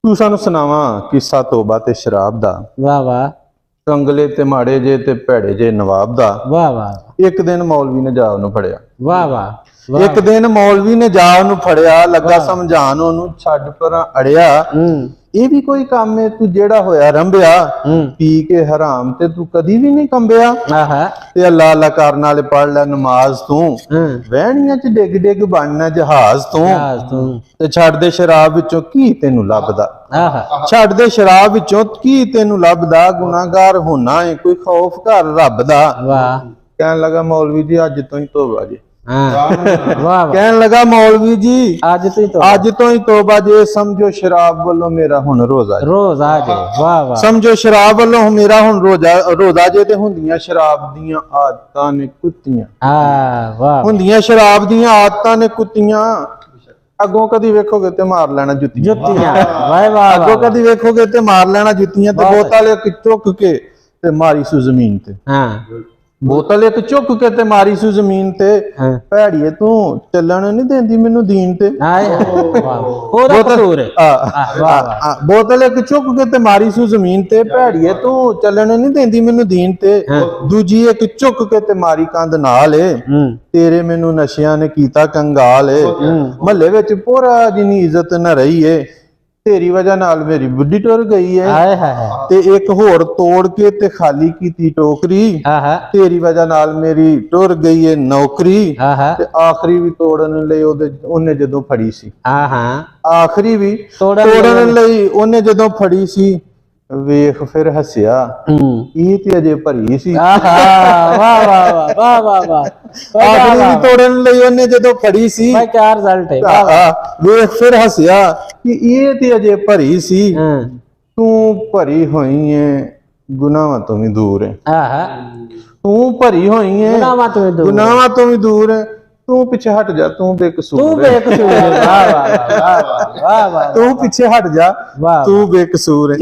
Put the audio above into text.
तू सानू सुनावा किस्सा तौबा ते शराब दा। वाह वाह। कंगले ते माड़े जे ते भैड़े जे नवाब दा। वाह वाह। एक दिन मौलवी ने जा उन्हें फड़िया। वाह वाह। एक दिन मौलवी ने जा उन्हें फड़िया, लगा समझान ओनू छड्ड परां अड़िया। ये भी कोई काम है तू जेड़ा होया रंबिया, पी के हराम ते तू कदी भी नहीं कंबिया। ते अल्लाह अल्लाह करन वाले पढ़ ले नमाज तू, वहणियां च डिग डिग बनना जहाज तू। ते छड्ड दे शराब विचों की तेनू लभदा, छड्ड दे शराब विचों की तेनू लभदा। गुनाहगार होना है कोई खौफ कर रब दा। कहन लगा मौलवी जी अज तो ही तौबा जी। कहन लगा मौलवी जी अज तो ही तौबा जे, समझो शराब वालों मेरा हुण रोजा जे। वाह वाह। समझो शराब वालों मेरा हुण रोजा जे। ते हुंदियां शराब दियां आदतां ने कुत्तियां, हुंदियां शराब दियां आदतां ने कुत्तियां। अगों कदी वेखोगे ते मार लेना जुत्तियां। अगों कदी वेखोगे ते मार लेना जुत्तियां। ते बोतल एक चुक के ते मारी सु जमीन ते, बोतल एक चुक के ते मारी सु जमीन ते। भैड़िए तू चलन नहीं देंदी मैनू दीन ते। बोतल एक चुक के ते मारी सु जमीन ते, भैड़िए तू चलन नहीं देंदी मैनू दीन ते। दूजी एक चुक के ते मारी कंध नाल, तेरे मैनू नशियां ने कीता कंगाल। महल्ले विच पूरा जिनी इज्जत न रही है, तेरी वजह नाल मेरी बुढ़ी टुर गई है। ते एक होर तोड़ के ते खाली कीती टोकरी, तेरी वजह नाल मेरी टुर गई है नौकरी। ते आखरी भी तोड़न लई ओने जदों फड़ी सी, आखरी भी तोड़न लई ओने जदों फड़ी सी। वेख फिर हसिया ये ते अजे भरी सी। आखरी भी तोड़न लई ओने जदों फड़ी सी, क्या रिजल्ट है। वेख फिर हसिया कि ये ते अजे भरी सी। तू भरी होई है गुनाहां तो भी दूर है, तू भरी होई है गुनाहां तो भी दूर है। तू पीछे हट जा, तू बेकसूर है। तू पीछे हट जा, तू बेकसूर है।